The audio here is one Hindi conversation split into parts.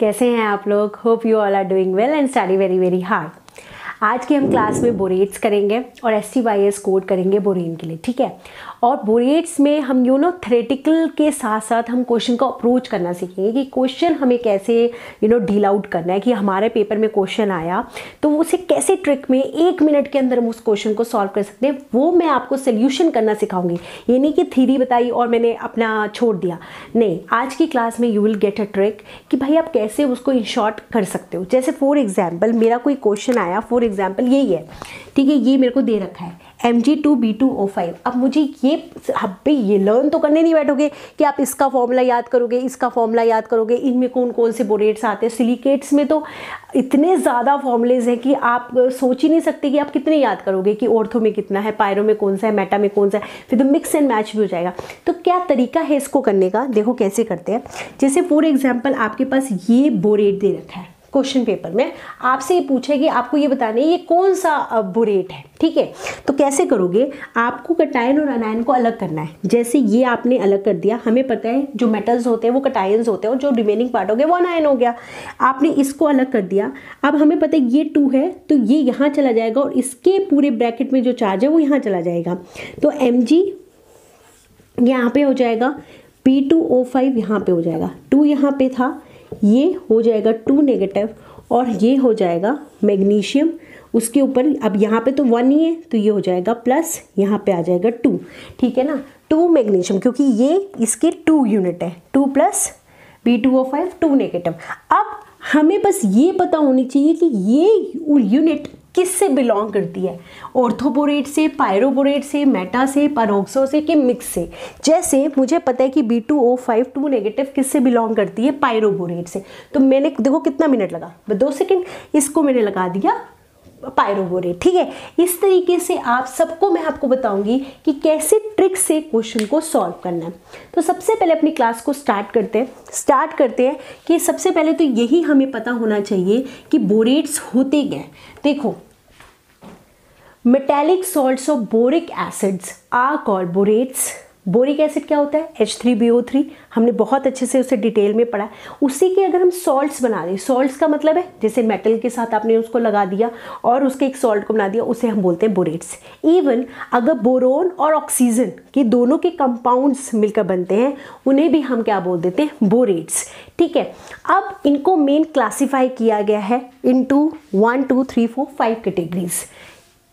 कैसे हैं आप लोग? Hope you all are doing well and study very very hard. आज की हम क्लास में बोरेट्स करेंगे और STYS कोड करेंगे बोरेन के लिए, ठीक है। और बोरेट्स में हम थ्योरेटिकल के साथ साथ हम क्वेश्चन को अप्रोच करना सीखेंगे कि क्वेश्चन हमें कैसे डील आउट करना है, कि हमारे पेपर में क्वेश्चन आया तो उसे कैसे ट्रिक में 1 मिनट के अंदर हम उस क्वेश्चन को सॉल्व कर सकते हैं, वो मैं आपको सोल्यूशन करना सिखाऊंगी। ये नहीं कि थ्योरी बताई और मैंने अपना छोड़ दिया, नहीं। आज की क्लास में you will get a trick कि भाई आप कैसे उसको इन शॉर्ट कर सकते हो। जैसे फॉर एग्जाम्पल मेरा कोई क्वेश्चन आया, फॉर एग्जाम्पल यही है, ठीक है, ये मेरे को दे रखा है Mg2B2O5। अब मुझे ये लर्न तो करने नहीं बैठोगे कि आप इसका फॉर्मूला याद करोगे, इसका फॉर्मूला याद करोगे, इनमें कौन कौन से बोरेट्स आते हैं। सिलिकेट्स में तो इतने ज़्यादा फॉर्मूलेज हैं कि आप सोच ही नहीं सकते कि आप कितने याद करोगे, कि ऑर्थो में कितना है, पायरो में कौन सा है, मेटा में कौन सा है, फिर तो मिक्स एंड मैच भी हो जाएगा। तो क्या तरीका है इसको करने का, देखो कैसे करते हैं। जैसे फॉर एग्जाम्पल आपके पास ये बोरेट दे रखा है, क्वेश्चन पेपर में आपसे ये पूछे कि आपको ये बताना है ये कौन सा बोरेट है, ठीक है। तो कैसे करोगे, आपको कटायन और अनायन को अलग करना है। जैसे ये आपने अलग कर दिया, हमें पता है जो मेटल्स होते हैं वो कटायंस होते हैं और जो रिमेनिंग पार्ट हो गया वो अनायन हो गया। आपने इसको अलग कर दिया। अब हमें पता है ये 2 है तो ये यहाँ चला जाएगा और इसके पूरे ब्रैकेट में जो चार्ज है वो यहाँ चला जाएगा। तो Mg यहाँ पे हो जाएगा, P2O5 यहाँ पे हो जाएगा, 2 यहाँ पे था, ये हो जाएगा 2 नेगेटिव और ये हो जाएगा मैग्नीशियम। उसके ऊपर अब यहाँ पे तो 1 ही है तो ये हो जाएगा प्लस, यहाँ पे आ जाएगा 2, ठीक है ना। 2 मैग्नीशियम, क्योंकि ये इसके 2 यूनिट है, 2 प्लस B2O5 2 नेगेटिव। अब हमें बस ये पता होनी चाहिए कि ये यूनिट किससे बिलोंग करती है, ऑर्थोबोरेट से, पायरोबोरेट से, मेटा से, पैरोक्सो से, कि मिक्स से। जैसे मुझे पता है कि B2O5 2 नेगेटिव किससे बिलोंग करती है, पायरोबोरेट से। तो मैंने देखो कितना मिनट लगा, 2 सेकंड, इसको मैंने लगा दिया पायरोबोरेट, ठीक है। इस तरीके से आप सबको मैं आपको बताऊंगी कि कैसे ट्रिक से क्वेश्चन को सॉल्व करना है। तो सबसे पहले अपनी क्लास को स्टार्ट करते हैं कि सबसे पहले तो यही हमें पता होना चाहिए कि बोरेट्स होते क्या हैं। देखो, metallic salts of boric acids are called borates. Boric acid क्या होता है, H3BO3, हमने बहुत अच्छे से उसे डिटेल में पढ़ा। उसी के अगर हम सॉल्ट्स बना दें, सॉल्ट्स का मतलब है जैसे मेटल के साथ आपने उसको लगा दिया और उसके एक सॉल्ट को बना दिया, उसे हम बोलते हैं बोरेट्स। इवन अगर बोरोन और ऑक्सीजन के दोनों के कंपाउंड्स मिलकर बनते हैं, उन्हें भी हम क्या बोल देते हैं, बोरेट्स, ठीक है। अब इनको मेन क्लासीफाई किया गया है इनटू 1 2 3 4 5 कैटेगरीज।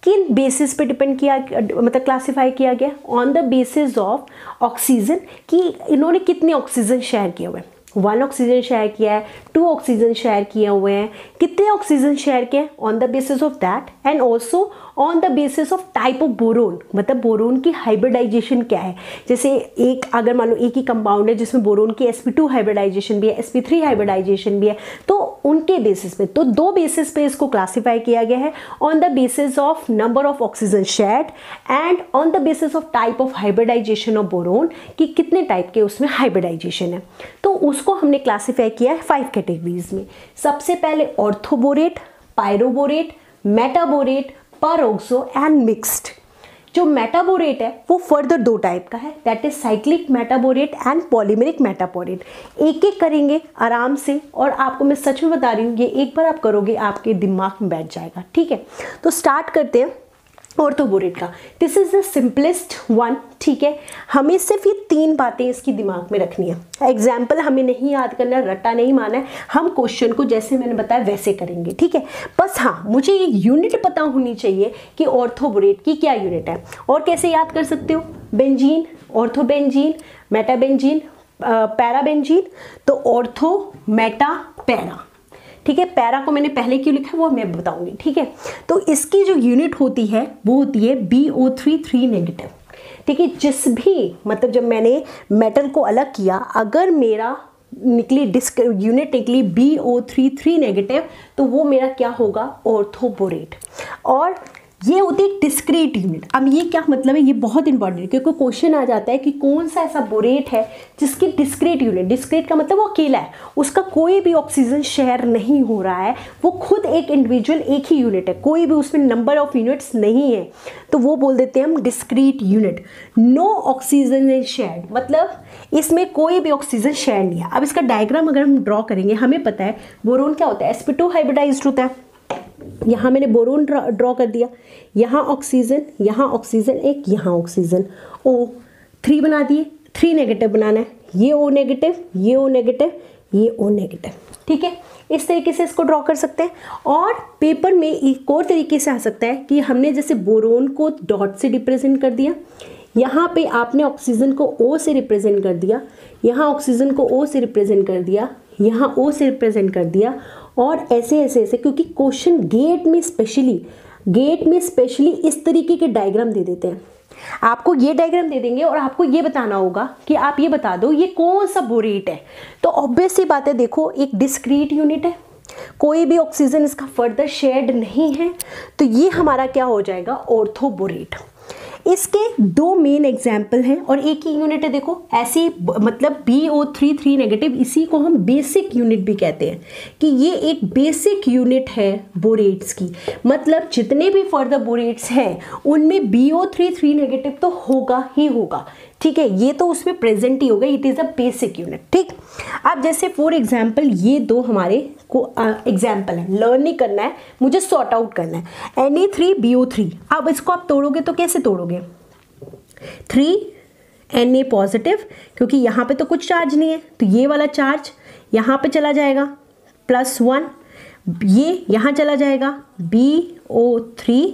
किन बेसिस पे डिपेंड किया, मतलब क्लासिफाई किया गया, on the basis of oxygen, कि इन्होंने कितने ऑक्सीजन शेयर किए हुए हैं। 1 ऑक्सीजन शेयर किया है, 2 ऑक्सीजन शेयर किए हुए हैं, कितने ऑक्सीजन शेयर किए, on the basis of that and also on the basis of type of boron, मतलब बोरोन की हाइब्रिडाइजेशन क्या है। जैसे एक अगर मान लो एक ही कंपाउंड है जिसमें बोरोन की sp2 हाइब्रिडाइजेशन भी है, sp3 हाइब्रिडाइजेशन भी है, तो उनके बेसिस पे, तो 2 बेसिस पे इसको क्लासीफाई किया गया है, on the basis of number of oxygen shared and on the basis of type of hybridization of boron, कि कितने टाइप के उसमें हाइब्रिडाइजेशन है। तो उसको हमने क्लासीफाई किया है 5 कैटेगरीज में। सबसे पहले ऑर्थोबोरेट, पायरोबोरेट, मेटाबोरेट, पैरोक्सो एंड मिक्स्ड। जो मेटाबोरेट है वो फर्दर 2 टाइप का है, that is cyclic metaborate and polymeric metaborate. एक एक करेंगे आराम से, और आपको मैं सच में बता रही हूँ, ये एक बार आप करोगे आपके दिमाग में बैठ जाएगा, ठीक है। तो स्टार्ट करते हैं ऑर्थोबोरेट का। This is the simplest one, ठीक है। हमें सिर्फ ये 3 बातें इसकी दिमाग में रखनी है। एग्जाम्पल हमें नहीं याद करना, रट्टा नहीं मारना है, हम क्वेश्चन को जैसे मैंने बताया वैसे करेंगे, ठीक है। बस हाँ, मुझे ये यूनिट पता होनी चाहिए कि ऑर्थोबोरेट की क्या यूनिट है। और कैसे याद कर सकते हो, बेंजीन, ऑर्थोबेंजीन, मेटाबेंजीन, पैराबेंजीन। तो ऑर्थो, मेटा, पैरा, ठीक है। पैरा को मैंने पहले क्यों लिखा है वो मैं बताऊंगी, ठीक है। तो इसकी जो यूनिट होती है वो होती है BO3 3 नेगेटिव, ठीक है। जिस भी मतलब जब मैंने मेटल को अलग किया, अगर मेरा निकली यूनिट निकली BO3 3 नेगेटिव, तो वो मेरा क्या होगा, ऑर्थोबोरेट। और ये होती है डिस्क्रीट यूनिट। अब ये क्या मतलब है, ये बहुत इंपॉर्टेंट है क्योंकि क्वेश्चन आ जाता है कि कौन सा ऐसा बोरेट है जिसकी डिस्क्रीट यूनिट, डिस्क्रीट का मतलब वो अकेला है, उसका कोई भी ऑक्सीजन शेयर नहीं हो रहा है, वो खुद एक इंडिविजुअल एक ही यूनिट है, कोई भी उसमें नंबर ऑफ यूनिट्स नहीं है, तो वो बोल देते हैं हम discrete unit. No oxygen is shared, मतलब इसमें कोई भी ऑक्सीजन शेयर नहीं है। अब इसका डायग्राम अगर हम ड्रॉ करेंगे, हमें पता है बोरोन क्या होता है, sp2 हाइब्रिडाइज्ड होता है। यहाँ मैंने बोरोन ड्रॉ कर दिया, यहाँ ऑक्सीजन एक, यहाँ ऑक्सीजन, O3 बना दिए, 3 नेगेटिव बनाना है, ये O नेगेटिव, ये O नेगेटिव, ये O नेगेटिव, ठीक है। इस तरीके से इसको ड्रॉ कर सकते हैं। और पेपर में एक और तरीके से आ सकता है कि हमने जैसे बोरोन को डॉट से रिप्रेजेंट कर दिया, यहाँ पे आपने ऑक्सीजन को O से रिप्रेजेंट कर दिया, यहाँ ऑक्सीजन को O से रिप्रेजेंट कर दिया, यहाँ O से रिप्रेजेंट कर दिया, और ऐसे ऐसे ऐसे, क्योंकि क्वेश्चन गेट में स्पेशली इस तरीके के डायग्राम दे देते हैं। आपको ये डायग्राम दे देंगे और आपको ये बताना होगा कि आप ये बता दो ये कौन सा बोरेट है। तो ऑब्वियस सी बात है, देखो एक डिस्क्रीट यूनिट है, कोई भी ऑक्सीजन इसका फर्दर शेयर्ड नहीं है, तो ये हमारा क्या हो जाएगा, ऑर्थो बोरेट। इसके 2 मेन एग्जाम्पल हैं और एक ही यूनिट है। देखो ऐसी मतलब BO3 3 नेगेटिव, इसी को हम बेसिक यूनिट भी कहते हैं कि ये एक बेसिक यूनिट है बोरेट्स की, मतलब जितने भी फर्दर बोरेट्स हैं उनमें BO3 3 नेगेटिव तो होगा ही होगा, ठीक है, ये तो उसमें प्रेजेंट ही होगा, it is a basic unit, ठीक। अब जैसे फॉर एग्जाम्पल ये 2 हमारे को एग्जाम्पल है, लर्न नहीं करना है, मुझे सॉर्ट आउट करना है। Na3BO3, अब इसको आप तोड़ोगे तो कैसे तोड़ोगे, 3 Na पॉजिटिव, क्योंकि यहाँ पे तो कुछ चार्ज नहीं है, तो ये वाला चार्ज यहाँ पे चला जाएगा +1, ये यहाँ चला जाएगा BO3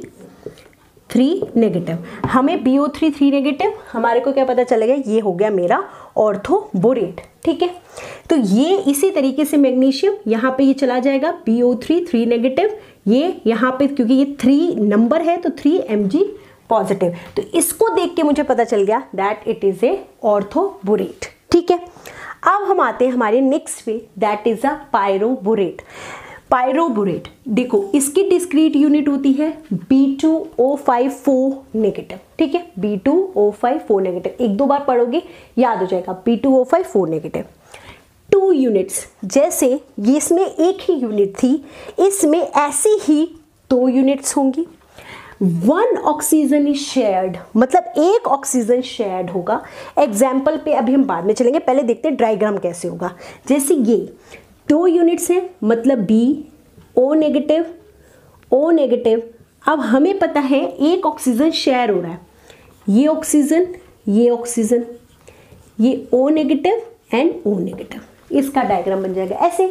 3 नेगेटिव, हमें BO3 3 नेगेटिव, हमारे को क्या पता चलेगा, ये हो गया मेरा ऑर्थो बोरेट, ठीक है। तो ये इसी तरीके से मैग्नीशियम यहाँ पे ये चला जाएगा BO3 3 नेगेटिव, ये यहाँ पे क्योंकि ये 3 नंबर है तो 3 Mg पॉजिटिव, तो इसको देख के मुझे पता चल गया that it is a ortho borate, ठीक है। अब हम आते हैं हमारे नेक्स्ट पे, दैट इज अ पायरोबोरेट। पायरोबोरेट देखो इसकी डिस्क्रीट यूनिट होती है B2O5 4 नेगेटिव, ठीक है, B2O5 4 नेगेटिव, 1-2 बार पढ़ोगे याद हो जाएगा, B2O5 4 नेगेटिव। 2 यूनिट्स, जैसे ये इसमें एक ही यूनिट थी, इसमें ऐसी ही 2 यूनिट्स होंगी। 1 ऑक्सीजन इज शेयर्ड, मतलब एक ऑक्सीजन शेयर्ड होगा। एग्जाम्पल पे अभी हम बाद में चलेंगे, पहले देखते हैं डायग्राम कैसे होगा। जैसे ये 2 यूनिट्स हैं, मतलब O नेगेटिव, अब हमें पता है एक ऑक्सीजन शेयर हो रहा है, ये ऑक्सीजन, ये O negative and O negative, इसका डायग्राम बन जाएगा ऐसे।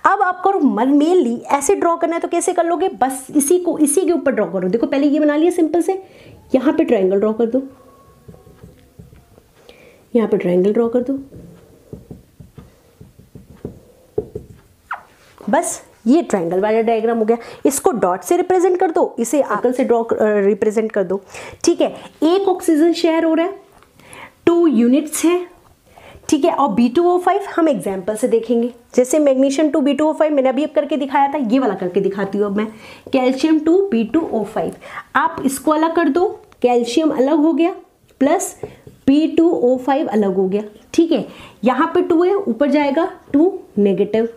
अब आपको मेनली ऐसे ड्रॉ करना है तो कैसे कर लोगे, बस इसी के ऊपर ड्रॉ करो। देखो पहले ये बना लिया सिंपल से, यहाँ पे ट्रायंगल ड्रॉ कर दो, यहाँ पे ट्रायंगल ड्रॉ कर दो, बस ये ट्रायंगल वाला डायग्राम हो गया। इसको डॉट से रिप्रेजेंट कर दो, इसे आंकल से रिप्रेजेंट कर दो, ठीक है। एक ऑक्सीजन शेयर हो रहा है, 2 यूनिट्स हैं, ठीक है। और B2O5 हम एग्जाम्पल से देखेंगे, जैसे मैग्नीशियम 2 B2O5 मैंने अभी करके दिखाया था, ये वाला करके दिखाती हूँ अब मैं। कैल्शियम 2 B2O5, आप इसको अलग कर दो, कैल्शियम अलग हो गया प्लस B2O5 अलग हो गया, ठीक है। यहाँ पे 2 है, ऊपर जाएगा 2 नेगेटिव,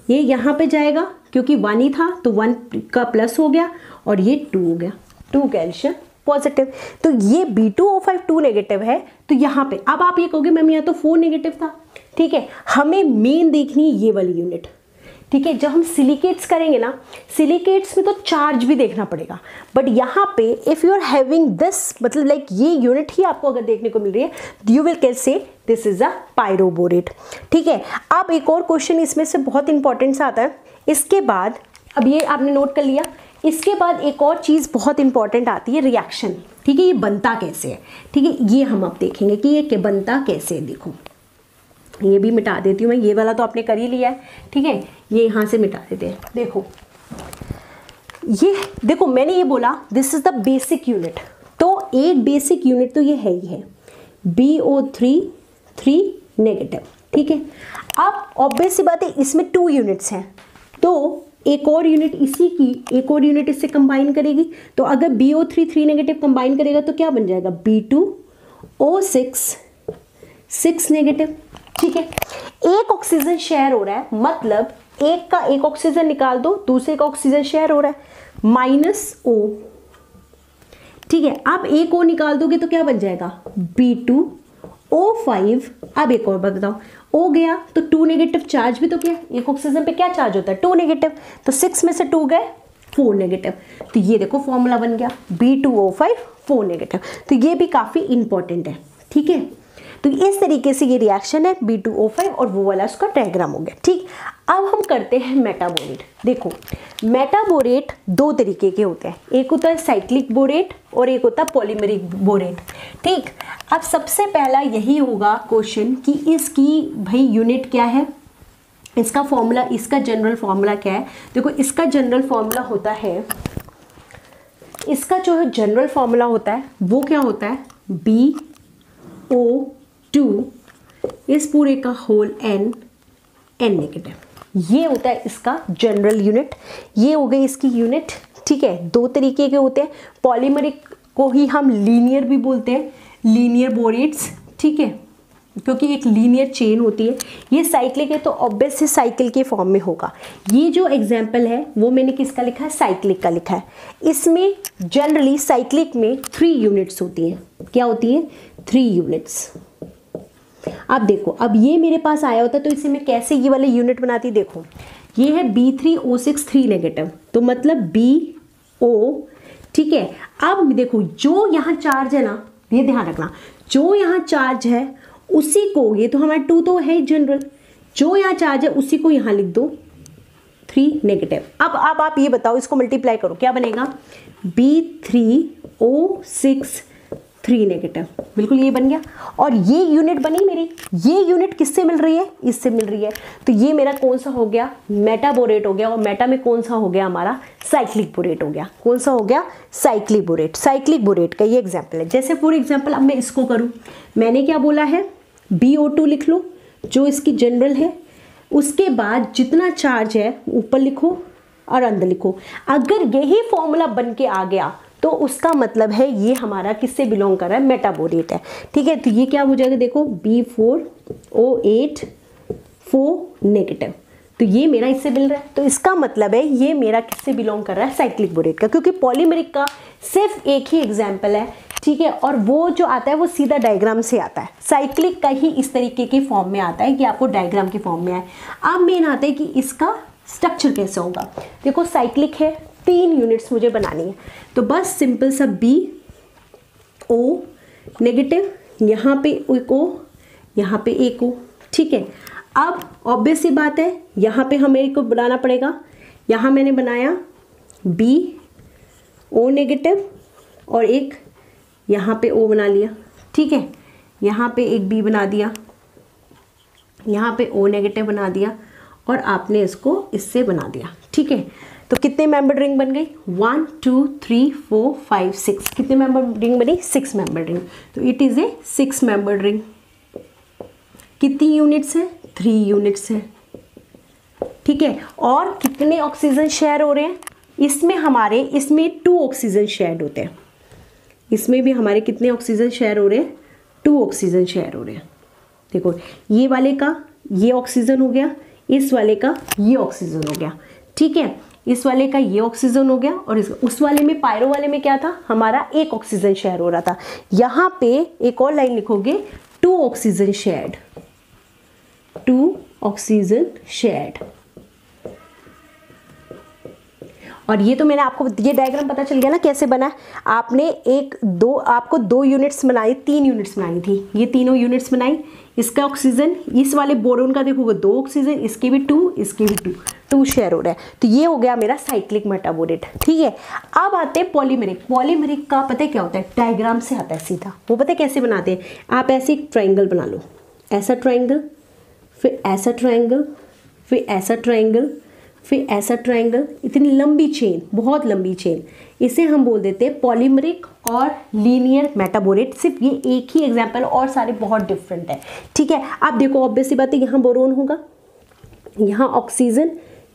ये यहाँ पे जाएगा क्योंकि 1 ही था तो 1 का प्लस हो गया, और ये 2 हो गया, 2 कैल्शियम पॉजिटिव। तो ये B2O5 2 नेगेटिव है, तो यहाँ पे अब आप ये कहोगे मैम यहाँ तो 4 नेगेटिव था, ठीक है। हमें मेन देखनी है ये वाली यूनिट, ठीक है। जब हम सिलिकेट्स करेंगे ना, सिलिकेट्स में तो चार्ज भी देखना पड़ेगा, बट यहाँ पे if you are having this, मतलब लाइक ये यूनिट ही आपको अगर देखने को मिल रही है, you will can say this is a pyroborate, ठीक है। अब एक और क्वेश्चन इसमें से बहुत इंपॉर्टेंट सा आता है, इसके बाद अब ये आपने नोट कर लिया, इसके बाद एक और चीज़ बहुत इंपॉर्टेंट आती है, रिएक्शन, ठीक है। ये बनता कैसे है, ठीक है, ये हम अब देखेंगे कि ये बनता कैसे है। देखो ये भी मिटा देती हूँ मैं, ये वाला तो आपने कर ही लिया है, ठीक है, ये यहाँ से मिटा देते हैं। देखो ये देखो मैंने ये बोला this is the basic unit, तो एक बेसिक यूनिट तो ये है ही है, BO3 3 नेगेटिव, ठीक है। अब ऑब्वियस सी बात है इसमें 2 यूनिट्स हैं, तो एक और यूनिट इसी की एक और यूनिट इससे कंबाइन करेगी, तो अगर BO3 3 नेगेटिव कंबाइन करेगा तो क्या बन जाएगा, B2O6 6 नेगेटिव। ठीक है, एक ऑक्सीजन शेयर हो रहा है, मतलब एक का एक ऑक्सीजन निकाल दो, दूसरे का ऑक्सीजन शेयर हो रहा है -O। ठीक है, अब एक O निकाल दोगे तो क्या बन जाएगा, B2O5। अब एक और बात बताओ, O गया तो 2 नेगेटिव चार्ज भी तो क्या, एक ऑक्सीजन पे क्या चार्ज होता है, 2 नेगेटिव, तो 6 में से 2 गए 4 नेगेटिव। तो ये देखो फॉर्मूला बन गया B2O5 4 नेगेटिव। तो ये भी काफ़ी इंपॉर्टेंट है। ठीक है, तो इस तरीके से ये रिएक्शन है B2O5 और वो वाला उसका डायग्राम हो गया। ठीक, अब हम करते हैं मेटाबोरेट। देखो मेटाबोरेट दो तरीके के होते हैं, एक होता है साइक्लिक बोरेट और एक होता है पॉलीमरिक बोरेट। ठीक, अब सबसे पहला यही होगा क्वेश्चन कि इसकी भाई यूनिट क्या है, इसका फॉर्मूला, इसका जनरल फॉर्मूला क्या है। देखो इसका जनरल फॉर्मूला होता है, इसका जो जनरल फॉर्मूला होता है वो क्या होता है, BO2 इस पूरे का होल N नेगेटिव। ये होता है इसका जनरल यूनिट, ये हो गई इसकी यूनिट। ठीक है, दो तरीके के होते हैं, पॉलीमरिक को ही हम लीनियर भी बोलते हैं, लीनियर बोरेट्स। ठीक है, क्योंकि एक लीनियर चेन होती है। ये साइक्लिक है तो ऑब्वियस से साइकिल के फॉर्म में होगा। ये जो एग्जाम्पल है वो मैंने किसका लिखा है, साइक्लिक का लिखा है। इसमें जनरली साइक्लिक में 3 यूनिट्स होती हैं। क्या होती है, 3 यूनिट्स। अब देखो, अब ये मेरे पास आया होता तो इसे मैं कैसे ये वाले यूनिट बनाती। देखो ये है B3O6 3 नेगेटिव, तो मतलब BO। ठीक है, अब देखो जो यहाँ चार्ज है ना, ये ध्यान रखना, जो यहाँ चार्ज है उसी को, ये तो हमारा 2 तो है जनरल, जो यहाँ चार्ज है उसी को यहाँ लिख दो 3 नेगेटिव। अब आप ये बताओ, इसको मल्टीप्लाई करो, क्या बनेगा, B3O6 3 नेगेटिव। बिल्कुल ये बन गया। और ये यूनिट बनी मेरी, ये यूनिट किससे मिल रही है, इससे मिल रही है। तो ये मेरा कौन सा हो गया, मेटाबोरेट हो गया। और मेटा में कौन सा हो गया हमारा, साइक्लिक बोरेट हो गया। कौन सा हो गया, साइक्लिक बोरेट। साइक्लिक बोरेट का ये एग्जाम्पल है। जैसे फॉर एग्जाम्पल अब मैं इसको करूँ, मैंने क्या बोला है, BO2 लिख लो जो इसकी जनरल है, उसके बाद जितना चार्ज है ऊपर लिखो और अंदर लिखो। अगर यही फॉर्मूला बन के आ गया तो उसका मतलब है ये हमारा किससे बिलोंग कर रहा है, मेटाबोरेट है। ठीक है, तो ये क्या हो जाएगा, देखो B4O8 4 नेगेटिव। तो ये मेरा इससे मिल रहा है, तो इसका मतलब है ये मेरा किससे बिलोंग कर रहा है, साइक्लिक बोरेट का। क्योंकि पॉलीमरिक का सिर्फ एक ही एग्जाम्पल है। ठीक है, और वो जो आता है वो सीधा डायग्राम से आता है। साइक्लिक का ही इस तरीके के फॉर्म में आता है कि आपको डायग्राम के फॉर्म में आए। अब मेन आता है कि इसका स्ट्रक्चर कैसे होगा। देखो साइक्लिक है, 3 यूनिट्स मुझे बनानी है, तो बस सिंपल सा BO नेगेटिव, यहाँ पे एक O, यहाँ पे एक O। ठीक है, अब ऑब्वियस सी बात है यहाँ पे हमें को बनाना पड़ेगा। यहाँ मैंने बनाया BO नेगेटिव और एक यहाँ पे O बना लिया। ठीक है, यहाँ पे एक B बना दिया, यहाँ पे O नेगेटिव बना दिया और आपने इसको इससे बना दिया। ठीक है, तो कितने मेंबर रिंग बन गई, 1 2 3 4 5 6। कितने मेंबर रिंग बनी, 6 मेंबर रिंग। तो it is a 6 member ring. कितनी यूनिट्स है, 3 यूनिट्स है। ठीक है, और कितने ऑक्सीजन शेयर हो रहे हैं, इसमें हमारे इसमें 2 ऑक्सीजन शेयर होते हैं। इसमें भी हमारे कितने ऑक्सीजन शेयर हो रहे हैं, 2 ऑक्सीजन शेयर हो रहे हैं। देखो ये वाले का ये ऑक्सीजन हो गया, इस वाले का ये ऑक्सीजन हो गया। ठीक है, इस वाले का ये ऑक्सीजन हो गया और उस वाले में, पायरो वाले में क्या था, हमारा 1 ऑक्सीजन शेयर हो रहा था। यहाँ पे एक और लाइन लिखोगे, 2 ऑक्सीजन शेयर्ड, 2 ऑक्सीजन शेयर्ड। और ये तो मैंने आपको, ये डायग्राम पता चल गया ना कैसे बना है। आपने आपको 2 यूनिट्स बनाई, 3 यूनिट्स बनाई थी, ये तीनों यूनिट्स बनाई। इसका ऑक्सीजन, इस वाले बोरोन का देखोगे 2 ऑक्सीजन, इसके भी 2, इसके भी 2 शेयर हो रहा है। तो ये हो गया मेरा साइक्लिक मेटाबोरेट। ठीक है, अब आते हैं पॉलीमरिक। पॉलीमरिक का पता है क्या होता है, डायग्राम से आता है सीधा। वो पता है कैसे बनाते हैं, आप ऐसे एक ट्राइंगल बना लो, ऐसा ट्राइंगल, फिर ऐसा ट्राइंगल, फिर ऐसा ट्राइंगल, फिर ऐसा ट्राइंगल, इतनी लंबी चेन, बहुत लंबी चेन। इसे हम बोल देते हैं पॉलीमरिक और लीनियर मेटाबोरेट। सिर्फ ये एक ही एग्जाम्पल, और सारे बहुत डिफरेंट है। ठीक है, आप देखो ऑब्वियस सी बात है, यहाँ बोरोन होगा, यहाँ ऑक्सीजन,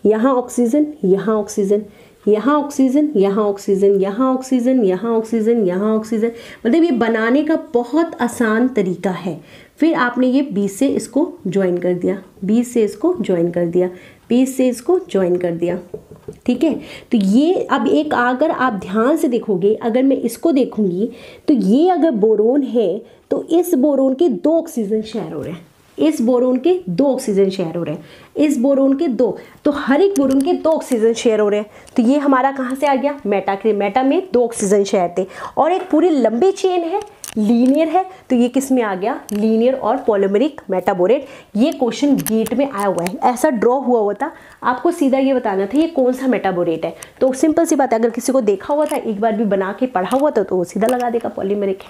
यहाँ ऑक्सीजन, यहाँ ऑक्सीजन, यहाँ ऑक्सीजन, यहाँ ऑक्सीजन, यहाँ ऑक्सीजन, यहाँ ऑक्सीजन, यहाँ ऑक्सीजन। मतलब ये बनाने का बहुत आसान तरीका है। फिर आपने ये 20 से इसको ज्वाइन कर दिया, 20 से इसको ज्वाइन कर दिया, 20 से इसको ज्वाइन कर दिया, ठीक है। तो ये अब एक अगर आप ध्यान से देखोगे, अगर मैं इसको देखूंगी तो ये अगर बोरोन है तो इस बोरोन के 2 ऑक्सीजन शेयर हो रहे हैं, इस बोरोन के 2 ऑक्सीजन शेयर हो रहे हैं, इस बोरोन के 2, तो हर एक बोरोन के 2 ऑक्सीजन शेयर हो रहे हैं। तो ये हमारा कहाँ से आ गया, मेटा के मेटा में 2 ऑक्सीजन शेयर थे और एक पूरी लंबी चेन है, लीनियर है, तो ये किस में आ गया, लीनियर और पॉलीमेरिक मेटाबोरेट। ये क्वेश्चन गेट में आया हुआ है, ऐसा ड्रॉ हुआ था, आपको सीधा ये बताना था ये कौन सा मेटाबोरेट है। तो सिंपल सी बात है, अगर किसी को देखा हुआ था, एक बार भी बना के पढ़ा हुआ था तो वो सीधा लगा देगा पॉलीमेरिक है,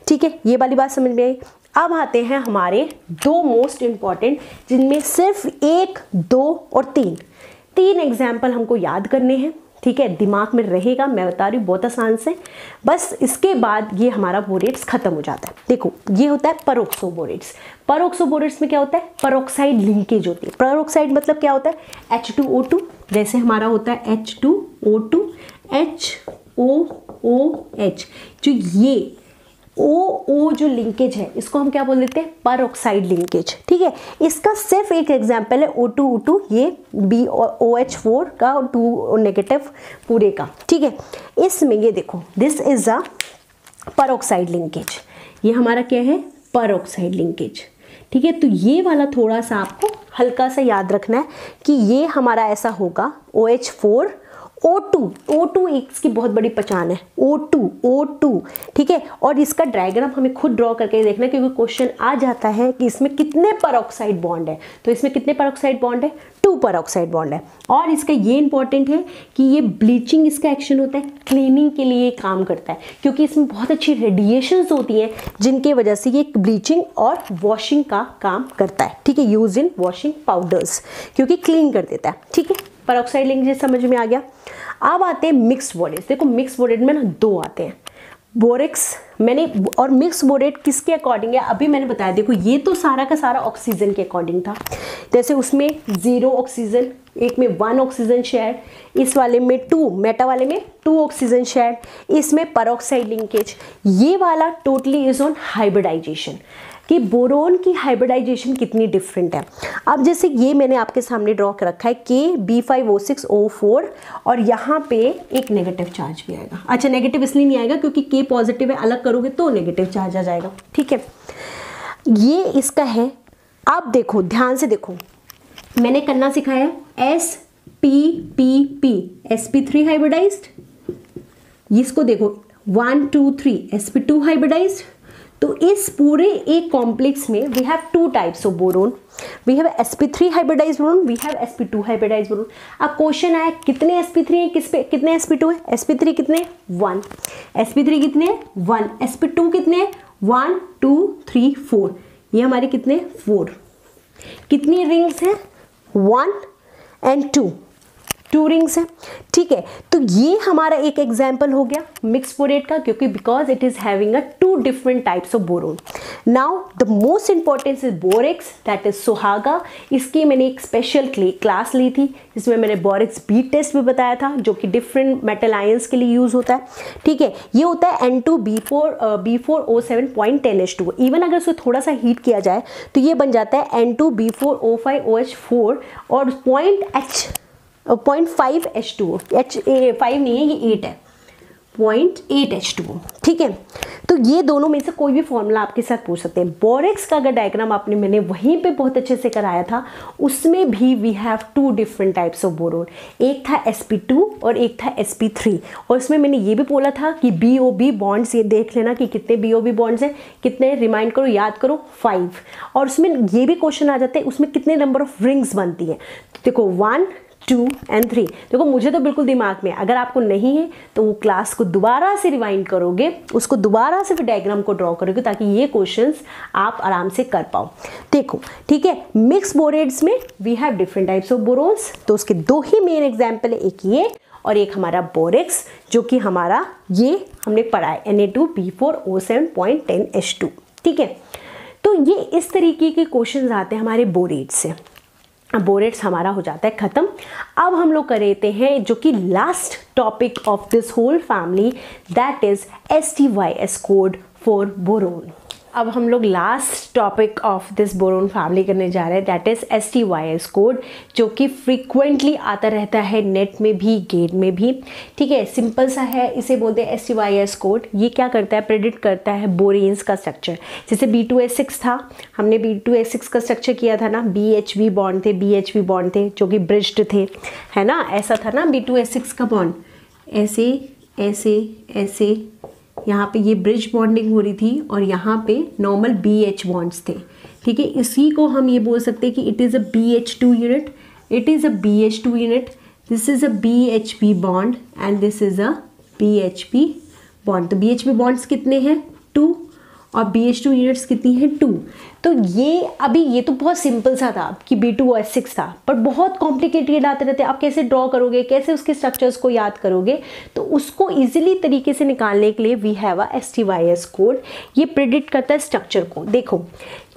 ठीक है। ये वाली बात समझ में आई। अब आते हैं हमारे 2 मोस्ट इंपॉर्टेंट, जिनमें सिर्फ 1, 2 और 3 एग्जाम्पल हमको याद करने हैं, ठीक है। दिमाग में रहेगा, मैं बता रही हूँ बहुत आसान से, बस इसके बाद ये हमारा बोरेट्स खत्म हो जाता है। देखो ये होता है परोक्सो बोरेट्स। परोक्सो बोरेट्स में क्या होता है, परोक्साइड लिंकेज होती है। परोक्साइड मतलब क्या होता है, H2O2, जैसे हमारा होता है H2O2, HOOH, जो ये O जो लिंकेज है इसको हम क्या बोल देते हैं, परोक्साइड लिंकेज, ठीक है। इसका सिर्फ एक एग्जांपल है O2O2, ये BOH4 का 2 नेगेटिव पूरे का, ठीक है। इसमें ये देखो, this is a peroxide linkage, ये हमारा क्या है, परोक्साइड लिंकेज, ठीक है। तो ये वाला थोड़ा सा आपको हल्का सा याद रखना है कि ये हमारा ऐसा होगा OH4 O2 इसकी बहुत बड़ी पहचान है, O2, ठीक है। और इसका डायग्राम हमें खुद ड्रॉ करके देखना है, क्योंकि क्वेश्चन आ जाता है कि इसमें कितने पेरोक्साइड बॉन्ड है। तो इसमें कितने पेरोक्साइड बॉन्ड है, 2 पेरोक्साइड बॉन्ड है। और इसका ये इंपॉर्टेंट है कि ये ब्लीचिंग इसका एक्शन होता है, क्लीनिंग के लिए काम करता है, क्योंकि इसमें बहुत अच्छी रेडिएशंस होती हैं जिनके वजह से ये ब्लीचिंग और वॉशिंग का काम करता है, ठीक है। यूज इन वॉशिंग पाउडर्स, क्योंकि क्लीन कर देता है, ठीक है। पेरोक्साइड लिंकेज समझ में आ गया। अब आते हैं मिक्स बोरेट्स। देखो मिक्स बोरेट में ना 2 आते हैं, बोरेक्स मैंने, और मिक्स बोरेट किसके अकॉर्डिंग है अभी मैंने बताया। देखो ये तो सारा का सारा ऑक्सीजन के अकॉर्डिंग था, जैसे उसमें 0 ऑक्सीजन, एक में 1 ऑक्सीजन शेयर, इस वाले में 2, मेटा वाले में 2 ऑक्सीजन शेयर, इसमें पेरोक्साइड लिंकेज। ये वाला टोटली इज ऑन हाइब्रिडाइजेशन, कि बोरोन की हाइब्रिडाइजेशन कितनी डिफरेंट है। अब जैसे ये मैंने आपके सामने ड्रॉ कर रखा है KB5O6O4, और यहाँ पे एक नेगेटिव चार्ज भी आएगा। अच्छा नेगेटिव इसलिए नहीं आएगा क्योंकि K पॉजिटिव है, अलग करोगे तो नेगेटिव चार्ज आ जाएगा, ठीक है। ये इसका है। अब देखो ध्यान से देखो, मैंने करना सिखाया SPPP, sp3 हाइब्रिडाइज्ड। इसको देखो 1 2 3 sp2 हाइब्रिडाइज्ड। तो इस पूरे एक कॉम्प्लेक्स में we have 2 types of boron, we have sp3 hybridized boron, we have sp2 hybridized boron. अब क्वेश्चन आया कितने sp3 है, किस पे कितने sp2 है, sp3 कितने 1, sp3 कितने 1, sp2 कितने 1 2 3 4, ये हमारे कितने 4। कितनी रिंग्स हैं 1 and 2 रिंग्स हैं, ठीक है। तो ये हमारा एक एग्जाम्पल हो गया मिक्स बोरेट का, क्योंकि because it is having a 2 different types of boron. Now the most important is borax, that is सुहागा। इसकी मैंने एक स्पेशल क्लास ली थी, इसमें मैंने बोरेक्स बीट टेस्ट भी बताया था, जो कि डिफरेंट मेटल आयंस के लिए यूज होता है, ठीक है। ये होता है N2B4O7.10H2। इवन अगर उसको थोड़ा सा हीट किया जाए तो ये बन जाता है N2B4O5OH4 और 0.5 H2O, 5 नहीं है ये 8 है, 0.8 H2O, ठीक है। तो ये दोनों में से कोई भी फॉर्मूला आपके साथ पूछ सकते हैं। बोरेक्स का अगर डायग्राम आपने मैंने वहीं पे बहुत अच्छे से कराया था, उसमें भी we have 2 different types of boron, एक था sp2 और एक था sp3। और इसमें मैंने ये भी बोला था कि BOB बॉन्ड्स, ये देख लेना कि कितने BOB बॉन्ड्स हैं, कितने रिमाइंड करो, याद करो 5। और उसमें ये भी क्वेश्चन आ जाते हैं उसमें कितने नंबर ऑफ रिंग्स बनती है। तो देखो 1 2 and 3। देखो मुझे तो बिल्कुल दिमाग में, अगर आपको नहीं है तो वो क्लास को दोबारा से रिवाइंड करोगे, उसको दोबारा से फिर डायग्राम को ड्रॉ करोगे, ताकि ये क्वेश्चंस आप आराम से कर पाओ। देखो ठीक है, मिक्स बोरेट्स में we have different types of borons. तो उसके 2 ही मेन एग्जाम्पल है, एक ये और एक हमारा बोरेक्स, जो कि हमारा ये हमने पढ़ा है Na2B4O7.10H2, ठीक है। तो ये इस तरीके के क्वेश्चन आते हैं हमारे बोरेट से। बोरेट्स हमारा हो जाता है ख़त्म। अब हम लोग कर लेते हैं जो कि last topic of this whole family, that is STYS code for boron. अब हम लोग last topic of this boron family करने जा रहे हैं, दैट इज STYS कोड, जो कि फ्रीक्वेंटली आता रहता है नेट में भी, गेट में भी। ठीक है, सिंपल सा है, इसे बोलते हैं STYS कोड। ये क्या करता है, प्रेडिक्ट करता है बोरेन्स का स्ट्रक्चर। जैसे B2S6 था, हमने B2S6 का स्ट्रक्चर किया था ना, BHB बॉन्ड थे, BHB बॉन्ड थे जो कि ब्रिज्ड थे, है ना, ऐसा था ना B2S6 का बॉन्ड, ऐसे ऐसे ऐसे, यहाँ पे ये ब्रिज बॉन्डिंग हो रही थी और यहाँ पे नॉर्मल BH बॉन्ड्स थे। ठीक है, इसी को हम ये बोल सकते हैं कि it is a BH2 unit, it is a BH2 unit, this is a BHB bond and this is a BHB bond. तो BHB बॉन्ड्स कितने हैं, 2, और BH2 यूनिट्स कितनी हैं, 2। तो ये अभी ये तो बहुत सिंपल सा था कि B2S6 था, पर बहुत कॉम्प्लिकेटेड आते रहते हैं। आप कैसे ड्रॉ करोगे, कैसे उसके स्ट्रक्चर्स को याद करोगे, तो उसको इजीली तरीके से निकालने के लिए we have a STYS code. ये प्रेडिक्ट करता है स्ट्रक्चर को। देखो,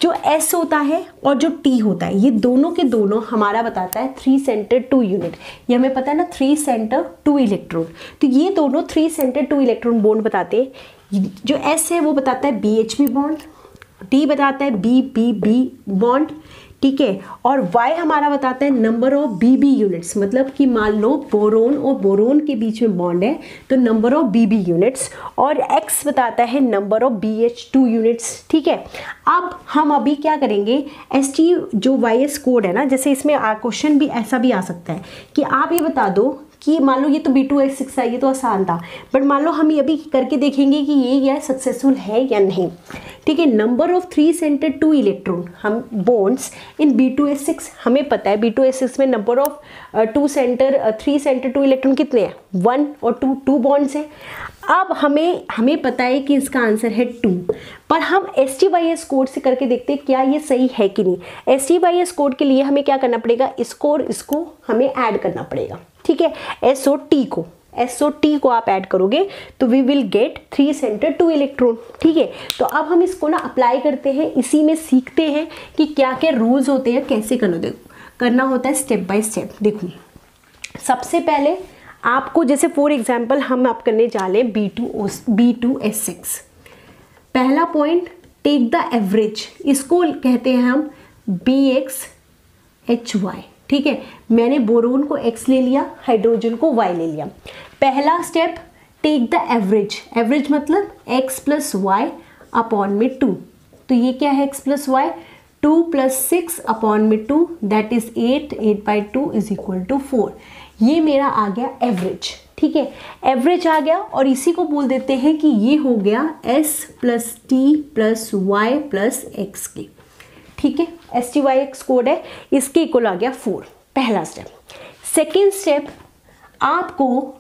जो S होता है और जो T होता है, ये दोनों के दोनों हमारा बताता है 3 सेंटर 2 यूनिट। ये हमें पता है ना, 3 सेंटर 2 इलेक्ट्रॉन। तो ये दोनों 3 सेंटर 2 इलेक्ट्रॉन बॉन्ड बताते हैं। जो S है वो बताता है BHB बॉन्ड, D बताता है BBB बॉन्ड, ठीक है, और Y हमारा बताता है नंबर ऑफ BB यूनिट्स। मतलब कि मान लो बोरोन और बोरोन के बीच में बॉन्ड है तो नंबर ऑफ BB यूनिट्स, और X बताता है नंबर ऑफ BH2 यूनिट्स। ठीक है, अब हम अभी क्या करेंगे, ST जो YS कोड है ना, जैसे इसमें क्वेश्चन भी ऐसा भी आ सकता है कि आप ये बता दो कि मान लो ये तो B2S6 है, ये तो आसान था, बट मान लो हम ये अभी करके देखेंगे कि ये सक्सेसफुल है या नहीं। ठीक है, नंबर ऑफ 3 सेंटर 2 इलेक्ट्रॉन हम बॉन्ड्स इन B2S6, हमें पता है B2S6 में नंबर ऑफ 3 सेंटर 2 इलेक्ट्रॉन कितने हैं, 1 और 2 बॉन्ड्स हैं। अब हमें पता है कि इसका आंसर है 2, पर हम STYS कोड से करके देखते हैं क्या ये सही है कि नहीं। STYS कोड के लिए हमें क्या करना पड़ेगा, इसको और इसको हमें ऐड करना पड़ेगा। ठीक है, S और T को आप ऐड करोगे तो we will get 3 centre 2 electron. ठीक है, तो अब हम इसको ना अप्लाई करते हैं, इसी में सीखते हैं कि क्या क्या रूल्स होते हैं, कैसे करना होता है स्टेप बाय स्टेप। देखो, सबसे पहले आपको, जैसे फॉर एग्जांपल हम आप करने जा रहे हैं B2S6। पहला पॉइंट, टेक द एवरेज, इसको कहते हैं हम BXHY। ठीक है, मैंने बोरोन को X ले लिया, हाइड्रोजन को Y ले लिया। पहला step, take the average, average मतलब X प्लस Y अपॉन में 2। तो ये क्या है, X plus Y, 2 plus 6 upon में 2, that is 8, 8/2 is equal to 4। ये मेरा आ गया एवरेज। ठीक है, एवरेज आ गया, और इसी को बोल देते हैं कि ये हो गया S plus T plus Y plus X की। ठीक है, STYS कोड है, इसके इक्वल आ गया 4, पहला स्टेप। सेकेंड स्टेप, आपको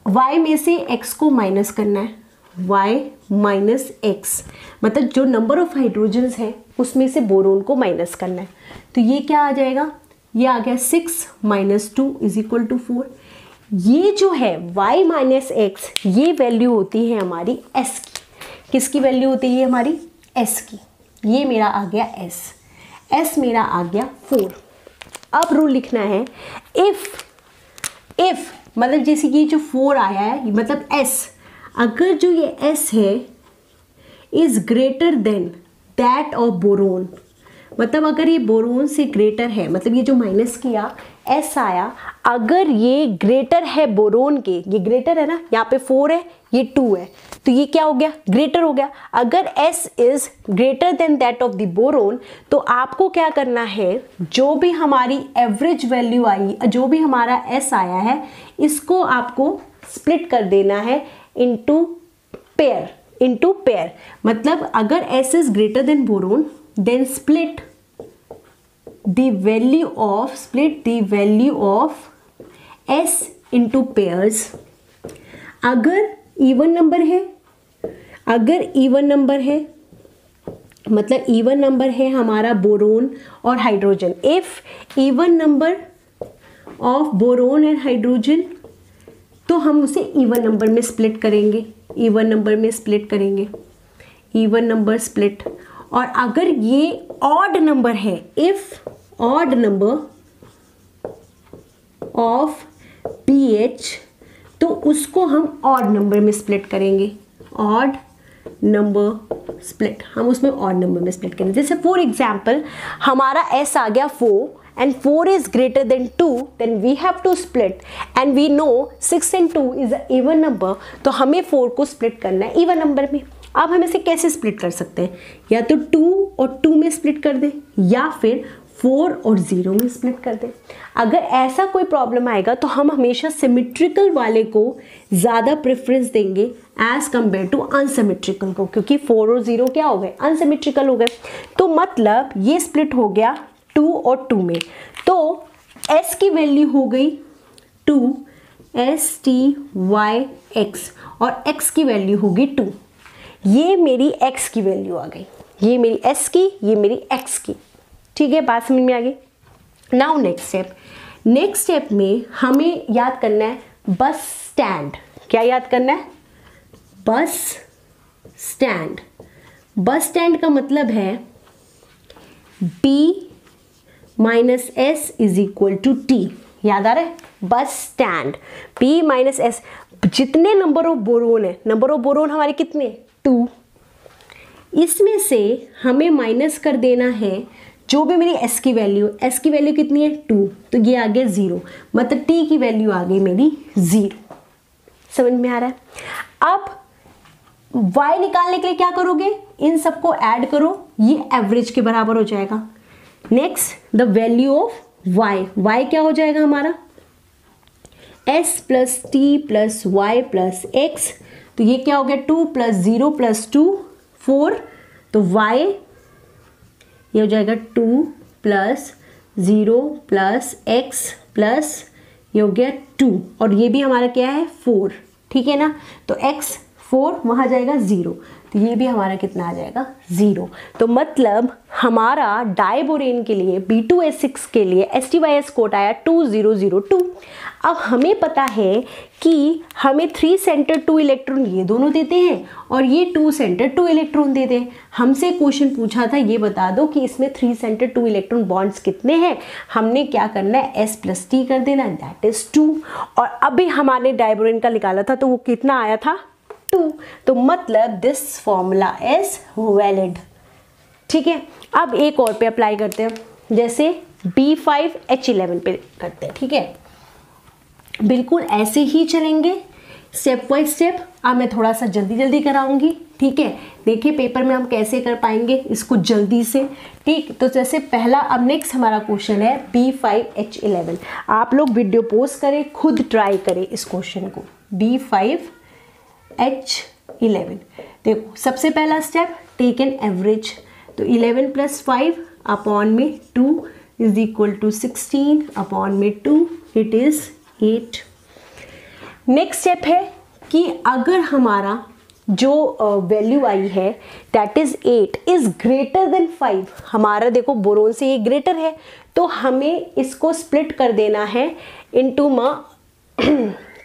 Y में से X को माइनस करना है, Y माइनस X, मतलब जो नंबर ऑफ हाइड्रोजन्स हैं उसमें से बोरोन को माइनस करना है। तो ये क्या आ जाएगा, ये आ गया 6 माइनस 2 इज इक्वल टू 4। ये जो है Y माइनस X, ये वैल्यू होती है हमारी S की। किसकी वैल्यू होती है, हमारी S की। ये मेरा आ गया S मेरा आ गया 4। अब रूल लिखना है, इफ मतलब जैसे कि जो 4 आया है, मतलब S, अगर जो ये S है is greater then that of boron, मतलब अगर ये बोरोन से ग्रेटर है, मतलब ये जो माइनस किया S आया, अगर ये ग्रेटर है बोरोन के, ये ग्रेटर है ना, यहाँ पे 4 है, ये 2 है, तो ये क्या हो गया, ग्रेटर हो गया। अगर S is greater then that of the boron, तो आपको क्या करना है, जो भी हमारी एवरेज वैल्यू आई, जो भी हमारा S आया है, इसको आपको स्प्लिट कर देना है इनटू पेयर। मतलब अगर S is greater than boron, then split the value of S into pairs। अगर इवन नंबर है, मतलब इवन नंबर है हमारा बोरोन और hydrogen, if even number of boron and hydrogen, तो हम उसे इवन नंबर में स्प्लिट करेंगे, इवन नंबर स्प्लिट। और अगर ये ऑड नंबर है, if odd number of pH, तो उसको हम ऑड नंबर में स्प्लिट करेंगे, ऑड नंबर स्प्लिट, हम उसमें ऑड नंबर में स्प्लिट करेंगे। जैसे फॉर एग्जाम्पल हमारा S आ गया 4 and 4 is greater than 2, then we have to split and we know 6 and 2 is an even number, तो हमें 4 को स्प्लिट करना है इवन नंबर में। अब हम इसे कैसे स्प्लिट कर सकते हैं, या तो 2 और 2 में स्प्लिट कर दें या फिर 4 और 0 में स्प्लिट कर दें। अगर ऐसा कोई प्रॉब्लम आएगा तो हम हमेशा सिमेट्रिकल वाले को ज़्यादा प्रेफरेंस देंगे एज कम्पेयर टू अनसिमेट्रिकल को, क्योंकि 4 और 0 क्या हो गए, अनसिमेट्रिकल हो गए। तो मतलब ये स्प्लिट हो गया 2 और 2 में, तो S की वैल्यू हो गई 2 STYX और X की वैल्यू होगी 2। ये मेरी X की वैल्यू आ गई, ये मेरी S की, ये मेरी X की। ठीक है, बात समझ में आ गई। नाउ नेक्स्ट स्टेप में हमें याद करना है बस स्टैंड। क्या याद करना है, बस स्टैंड। बस स्टैंड का मतलब है B minus S is equal to T। याद आ रहा है, बस स्टैंड B माइनस S। जितने नंबर ऑफ बोरोन है, नंबर ऑफ बोरोन हमारे कितने, 2, इसमें से हमें माइनस कर देना है जो भी मेरी S की वैल्यू कितनी है 2, तो ये आ गया 0, मतलब T की वैल्यू आ गई मेरी 0। समझ में आ रहा है। अब Y निकालने के लिए क्या करोगे, इन सबको ऐड करो, ये एवरेज के बराबर हो जाएगा। Next the value of Y क्या हो जाएगा हमारा, S plus T plus Y plus X, तो ये क्या हो गया 2 प्लस 0 प्लस 2 4, तो Y ये हो जाएगा 2 प्लस 0 प्लस X प्लस ये हो गया 2, और ये भी हमारा क्या है 4। ठीक है ना, तो X 4 वहाँ जाएगा 0, तो ये भी हमारा कितना आ जाएगा 0। तो मतलब हमारा डाइबोरेन के लिए B2S6 के लिए STYS कोड आया 2002। अब हमें पता है कि हमें 3 सेंटर 2 इलेक्ट्रॉन ये दोनों देते हैं और ये 2 सेंटर 2 इलेक्ट्रॉन देते हैं। हमसे क्वेश्चन पूछा था ये बता दो कि इसमें 3 सेंटर 2 इलेक्ट्रॉन बॉन्ड्स कितने हैं। हमने क्या करना है, S प्लस T कर देना, दैट इज 2। और अभी हमारे डाइबोरेन का निकाला था तो वो कितना आया था 2, तो मतलब दिस फॉर्मूला इज वैलिड। ठीक है, अब एक और पे अप्लाई करते हैं, जैसे B5H11 पे करते हैं। ठीक है, बिल्कुल ऐसे ही चलेंगे स्टेप बाय स्टेप। अब मैं थोड़ा सा जल्दी कराऊंगी। ठीक है, देखिए पेपर में हम कैसे कर पाएंगे इसको जल्दी से। ठीक, तो जैसे पहला, अब नेक्स्ट हमारा क्वेश्चन है B5H11। आप लोग वीडियो पोस्ट करें, खुद ट्राई करें इस क्वेश्चन को। B5H11, देखो सबसे पहला स्टेप, टेक एन एवरेज, तो 11 प्लस 5 अपॉन में 2 इज इक्वल टू 16 अपॉन में 2, इट इज 8। नेक्स्ट स्टेप है कि अगर हमारा जो वैल्यू आई है that is 8 is greater then 5, हमारा देखो बोरोन से ये ग्रेटर है, तो हमें इसको स्प्लिट कर देना है इनटू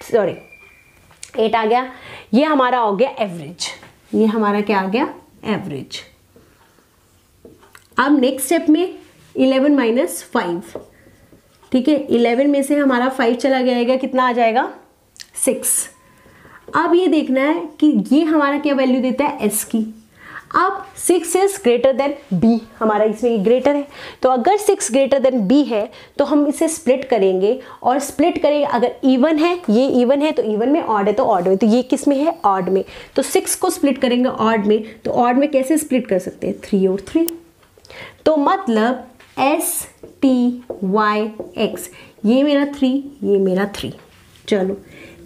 सॉरी 8 आ गया, ये हमारा हो गया एवरेज, ये हमारा क्या आ गया एवरेज। अब नेक्स्ट स्टेप में 11 माइनस 5, ठीक है, 11 में से हमारा 5 चला जाएगा, कितना आ जाएगा 6। अब ये देखना है कि ये हमारा क्या वैल्यू देता है S की। अब 6 इज ग्रेटर देन B, हमारा इसमें ये ग्रेटर है, तो अगर 6 ग्रेटर देन B है तो हम इसे स्प्लिट करेंगे, और स्प्लिट करेंगे अगर इवन है, ये इवन है तो इवन में, ऑड है तो ऑड में, तो ये किस में है ऑड में, तो 6 को स्प्लिट करेंगे ऑड में, तो ऑड में कैसे स्प्लिट कर सकते हैं 3 और 3, तो मतलब STYX, ये मेरा 3, ये मेरा 3। चलो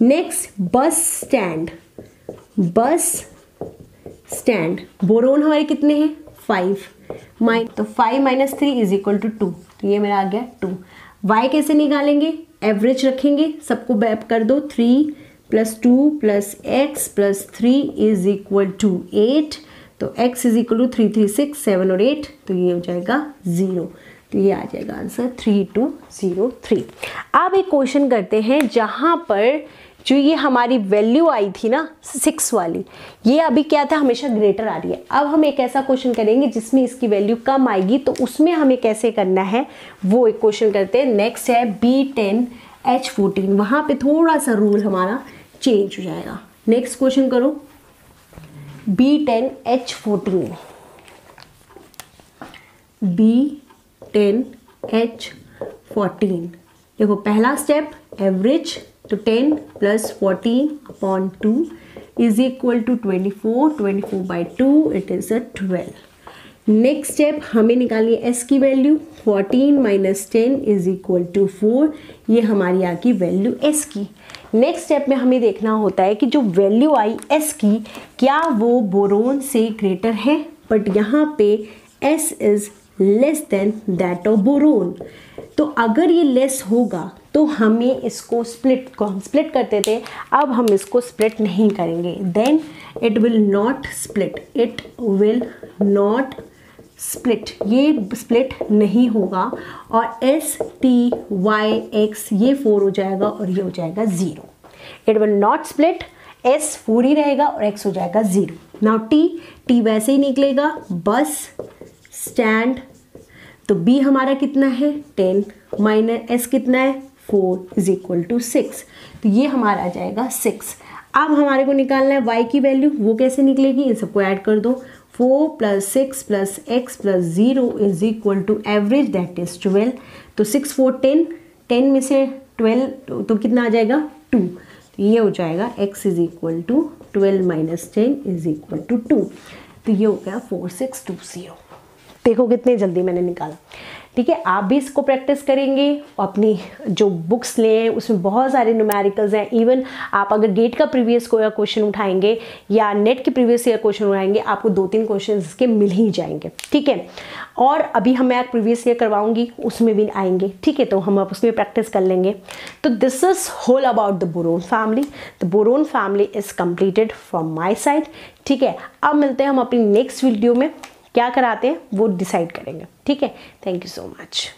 नेक्स्ट बस स्टैंड, बोरोन हमारे कितने हैं 5, तो 5 माइनस 3 इज इक्वल टू 2, तो ये मेरा आ गया 2। Y कैसे निकालेंगे, एवरेज रखेंगे, सबको बैप कर दो, 3 plus 2 plus x plus 3 is equal to 8, तो x इज इक्वल टू 3 3 6 7 और 8, तो ये हो जाएगा 0, तो ये आ जाएगा आंसर 3203। अब एक क्वेश्चन करते हैं जहाँ पर जो ये हमारी वैल्यू आई थी ना 6 वाली, ये अभी क्या था, हमेशा ग्रेटर आ रही है। अब हम एक ऐसा क्वेश्चन करेंगे जिसमें इसकी वैल्यू कम आएगी, तो उसमें हमें कैसे करना है वो एक क्वेश्चन करते हैं। नेक्स्ट है B10H14, वहाँ पे थोड़ा सा रूल हमारा चेंज हो जाएगा। नेक्स्ट क्वेश्चन करो B10H14, B10H14। देखो पहला स्टेप एवरेज, तो 10 + 14/2 is equal to 24, 24/2 it is 12। Next step हमें निकालनी है एस की वैल्यू, 14 - 10 इज इक्वल टू 4, ये हमारी आ गई वैल्यू एस की। नेक्स्ट स्टेप में हमें देखना होता है कि जो वैल्यू आई एस की, क्या वो बोरोन से ग्रेटर है, बट यहाँ पे S is less than that of boron. तो अगर ये लेस होगा तो हमें इसको स्प्लिट को हम स्प्लिट करते थे, अब हम इसको स्प्लिट नहीं करेंगे। Then it will not split, it will not split, ये स्प्लिट नहीं होगा। और STYX ये 4 हो जाएगा और ये हो जाएगा 0। It will not split, S 4 ही रहेगा और X हो जाएगा 0। नाउ T वैसे ही निकलेगा, बस स्टैंड, तो B हमारा कितना है 10 - S कितना है 4 इज इक्वल टू 6, तो ये हमारा आ जाएगा 6। अब हमारे को निकालना है Y की वैल्यू, वो कैसे निकलेगी, इन सबको ऐड कर दो। 4 + 6 + X + 0 is equal to average that is 12, तो 6 4 10, 10 में से 12 तो कितना आ जाएगा 2, तो ये हो जाएगा X is equal to 12 - 10 is equal to 2, तो ये हो गया 4620। देखो कितने जल्दी मैंने निकाला। ठीक है, आप भी इसको प्रैक्टिस करेंगे, अपनी जो बुक्स लें उसमें बहुत सारे न्यूमेरिकल्स हैं। इवन आप अगर गेट का प्रीवियस क्वेश्चन उठाएंगे या नेट के प्रीवियस ईयर क्वेश्चन उठाएंगे, आपको 2-3 क्वेश्चन इसके मिल ही जाएंगे। ठीक है, और अभी मैं प्रीवियस ईयर करवाऊंगी, उसमें भी आएंगे। ठीक है, तो हम अब उसमें प्रैक्टिस कर लेंगे। तो this is whole about the boron family. The boron family is completed from my side. ठीक है, अब मिलते हैं हम अपनी नेक्स्ट वीडियो में, क्या कराते हैं वो डिसाइड करेंगे। ठीक है, थैंक यू सो मच।